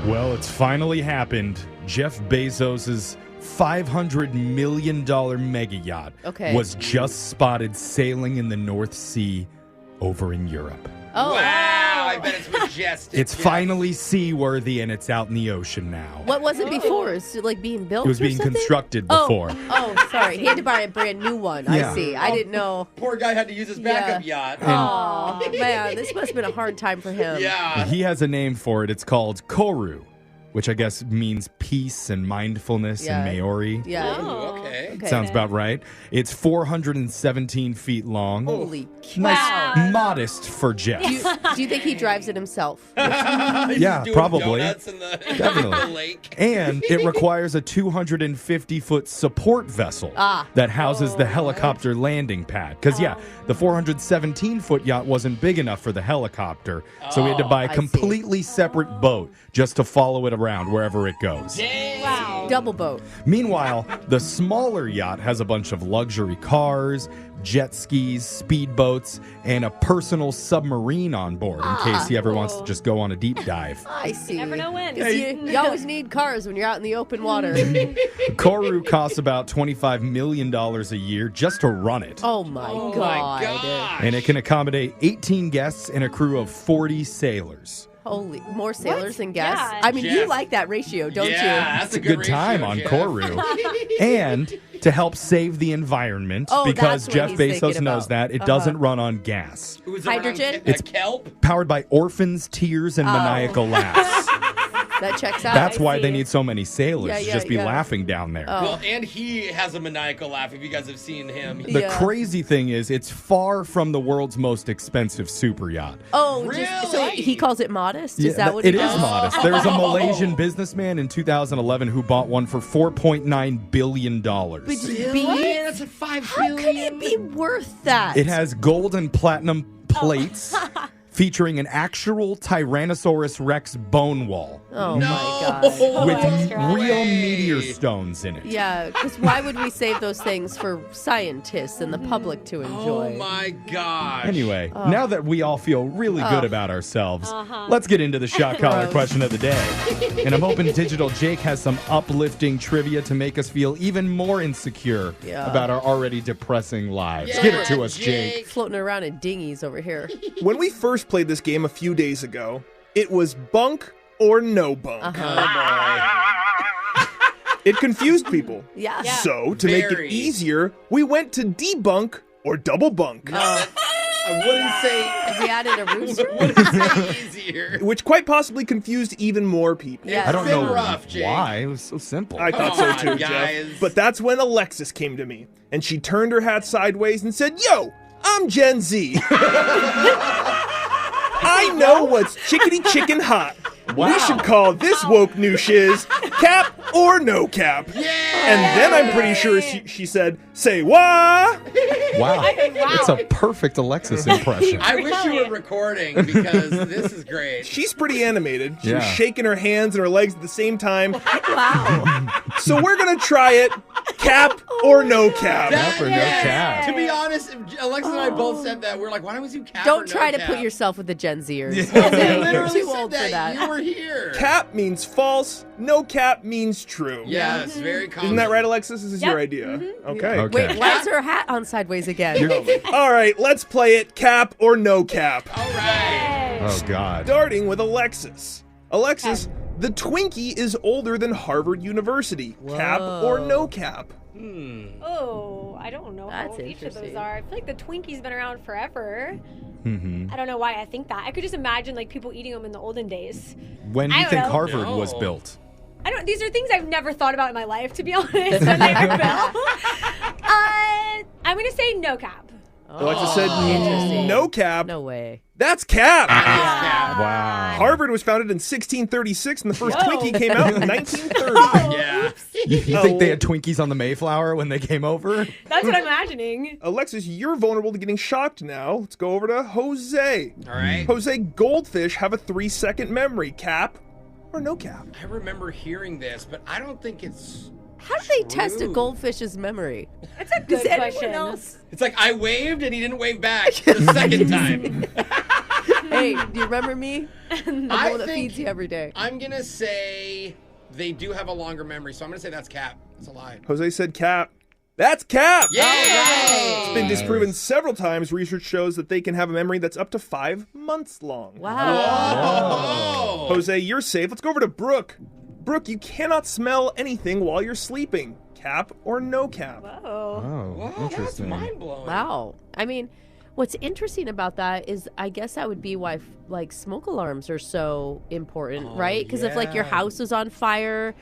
Well, it's finally happened. Jeff Bezos' $500 million mega yacht was just spotted sailing in the North Sea over in Europe. Oh. Wow, I bet it's majestic. It's finally seaworthy, and it's out in the ocean now. What was it before? Is it like being built? It was or being something? constructed before. Oh, sorry. He had to buy a brand new one. Yeah. I see. I didn't know. Poor guy had to use his backup yacht. Oh, man. This must have been a hard time for him. Yeah. He has a name for it. It's called Koru, which I guess means peace and mindfulness in Maori. Yeah. Oh, okay. Sounds about right. It's 417 feet long. Holy Nice, modest for Jeff. Do you think he drives it himself? Yeah, probably. Donuts in the, Definitely. the lake. And it requires a 250-foot support vessel that houses the helicopter landing pad. Because, the 417-foot yacht wasn't big enough for the helicopter, so we had to buy a completely separate boat just to follow it around wherever it goes. Dang. Wow. Double boat. Meanwhile, the smaller yacht has a bunch of luxury cars, jet skis, speedboats, and a personal submarine on board in case he ever wants to just go on a deep dive. I see. Never know when. 'Cause you always need cars when you're out in the open water. Koru costs about $25 million a year just to run it. Oh, my Oh God. my gosh. And it can accommodate 18 guests and a crew of 40 sailors. Holy, more sailors than guests. Yeah. I mean, you Jeff. like that ratio, don't Yeah, you? that's a Good ratio, time on Jeff. Koru. And to help save the environment, Oh, because that's what Jeff he's Bezos thinking knows about. that, it doesn't run on gas. It was Hydrogen? around It's- kelp. Powered by orphans, tears, and maniacal laughs. That checks out. That's I why see. they need so many sailors Yeah, to yeah, just be yeah. laughing down there. Well, and he has a maniacal laugh if you guys have seen him. The Yeah. crazy thing is, it's far from the world's most expensive super yacht. Oh, so Really? he calls it modest? Yeah, Is that what it he is does? modest. There was a Malaysian businessman in 2011 who bought one for $4.9 billion. But That's a $5 how could it be worth that? It has gold and platinum plates featuring an actual Tyrannosaurus Rex bone wall Oh, No. my God. with extra. real way. meteor stones in it. Yeah, because why would we save those things for scientists and the public to enjoy? Oh my gosh. Anyway, now that we all feel really good about ourselves, let's get into the shot collar Gross. question of the day. And I'm hoping Digital Jake has some uplifting trivia to make us feel even more insecure about our already depressing lives. Yeah, Get it to us, Jake. Floating around in dinghies over here. When we first played this game a few days ago, it was bunk or no bunk. It confused people. Yeah. So, to make Very. it easier, we went to debunk or double bunk, I wouldn't say. We added a rooster? Wouldn't say easier. which quite possibly confused even more people. Yeah. I don't It's been know rough, Jake. why. It was so simple. I thought Come so on, too, guys. Jeff. But that's when Alexis came to me, and she turned her hat sideways and said, "Yo, I'm Gen Z. I know what's chickadee chicken hot. We should call this woke new shiz cap or no cap." And then I'm pretty sure she said, "Say what?" Wow. It's a perfect Alexis impression. I wish you were recording because this is great. She's pretty animated. She was Yeah. shaking her hands and her legs at the same time. Wow. So we're gonna try it, cap or no cap. Cap or no cap? To be honest, if Alexis and I both said that. We're like, why don't we do cap? Don't or no try to cap? put yourself with the Gen Zers. You You're literally too said old that. for that. You were here. Cap means false, no cap means true. Yes, very common. Isn't that right, Alexis? This is your Yep. idea. Okay. Okay. Wait, why is her hat on sideways again? All right, let's play it, cap or no cap. All right. Oh, God. Starting with Alexis. Alexis, the Twinkie is older than Harvard University. Cap or no cap? Oh, I don't know how That's old each of those interesting. are. I feel like the Twinkie's been around forever. Mm-hmm. I don't know why I think that. I could just imagine like people eating them in the olden days. When do I you don't think know. Harvard was No. built? I don't. These are things I've never thought about in my life, to be honest. When they were built. I'm gonna say no cap. Alexis said Interesting. no cap. No way. That's cap. Wow. Harvard was founded in 1636 and the first Whoa. Twinkie came out in 1930. Yeah. You think they had Twinkies on the Mayflower when they came over? That's what I'm imagining. Alexis, you're vulnerable to getting shocked now. Let's go over to Jose. All right. Jose, goldfish have a 3-second memory. Cap or no cap? I remember hearing this, but I don't think it's. How do they test a True. goldfish's memory? That's a good Does anyone question. else? It's like I waved and he didn't wave back the second time. Hey, Hey, do you remember me? I'm the I one that think- feeds you every day. I'm going to say they do have a longer memory, so I'm going to say that's cap. It's a lie. Jose said cap. That's cap. Yeah! It's been disproven several times. Research shows that they can have a memory that's up to 5 months long. Wow. Whoa! Jose, you're safe. Let's go over to Brooke. Brooke, you cannot smell anything while you're sleeping. Cap or no cap? Oh. Oh, Wow, that's interesting. mind-blowing. Wow. I mean, what's interesting about that is I guess that would be why like smoke alarms are so important, right? Because if like your yeah. house is on fire,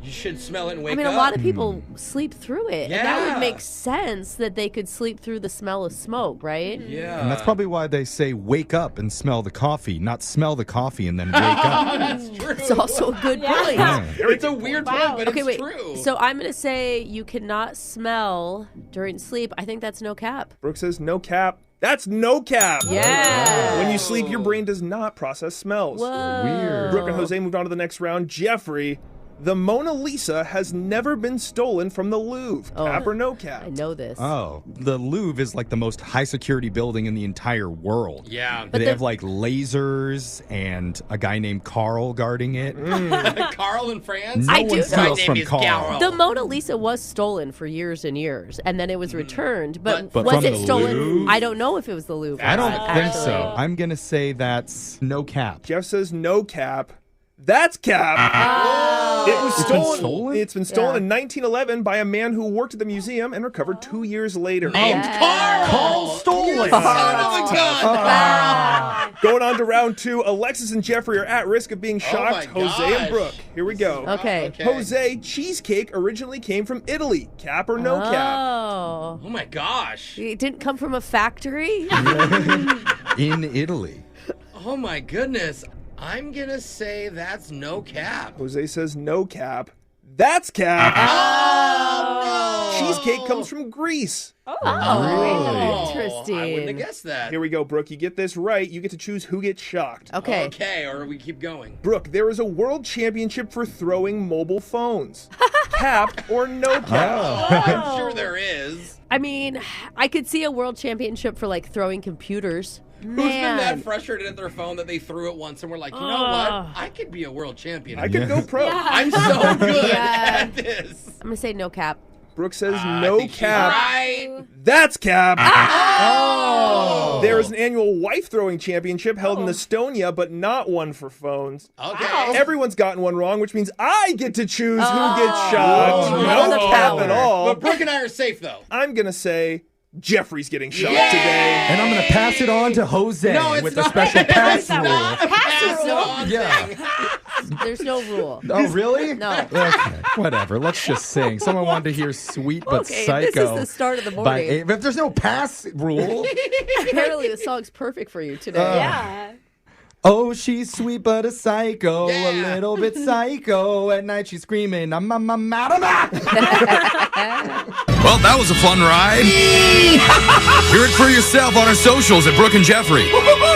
You should smell it and wake I mean, up. a lot of people sleep through it. And that Yeah. would make sense that they could sleep through the smell of smoke, right? Yeah. And that's probably why they say wake up and smell the coffee, not smell the coffee and then wake up. That's true. It's also a good point. It's a weird point, but Okay, it's wait. true. So I'm going to say you cannot smell during sleep. I think that's no cap. Brooke says no cap. That's no cap. Yeah. When you sleep, your brain does not process smells. Whoa. Weird. Brooke and Jose moved on to the next round. Jeffrey, the Mona Lisa has never been stolen from the Louvre. Cap or no cap? I know this. Oh, the Louvre is like the most high security building in the entire world. yeah. But They the- have like lasers and a guy named Carl guarding it. Carl in France? No I one do know. steals My name from is Carl. Carl. The Mona Lisa was stolen for years and years, and then it was returned. But, But was from it the stolen? Louvre? I don't know if it was the Louvre. I don't think actually. so. I'm going to say that's no cap. Jeff says no cap. That's cap. It was It's been stolen. stolen? It's been stolen Yeah. in 1911 by a man who worked at the museum and recovered 2 years later. Named Carl! Carl stole You it. son of a gun, Carl! Going on to round 2, Alexis and Jeffrey are at risk of being shocked. my Jose and gosh. Brooke. Here we go. Okay. Jose, cheesecake originally came from Italy. Cap or no cap? Oh. Oh my gosh. It didn't come from a factory? In Italy. Oh my goodness. I'm gonna say that's no cap. Jose says no cap. That's cap. Oh, no. Cheesecake comes from Greece. Oh, Oh, interesting. I wouldn't have guessed that. Here we go, Brooke. You get this right, you get to choose who gets shocked. Okay. Okay, or we keep going. Brooke, there is a world championship for throwing mobile phones. Cap or no cap? I'm sure there is. I mean, I could see a world championship for like throwing computers. Who's been Man. that frustrated at their phone that they threw it once and were like, you know what? I could be a world champion. I could go pro. I'm so good Yeah. at this. I'm going to say no cap. Brooke says I no think she's cap. right. That's cap. Oh. There is an annual wife throwing championship held in Estonia, but not one for phones. Okay. Everyone's gotten one wrong, which means I get to choose who gets shocked. Oh, No the cap power. at all. But Brooke and I are safe though. I'm going to say Jeffrey's getting shocked Yeah. today. And I'm going to pass it on to Jose No, it's with not. a special pass It's rule. not a pass rule. on Yeah. thing. There's no rule. Oh, really? No. Okay, whatever. Let's just sing. Someone wanted to hear Sweet But Okay, Psycho. this is the start of the by morning. A- If there's no pass rule. Apparently, the song's perfect for you today. Yeah. Oh, she's sweet but a psycho, Yeah. a little bit psycho. At night she's screaming, I'm out of Well, that was a fun ride. Hear it for yourself on our socials at Brooke and Jeffrey.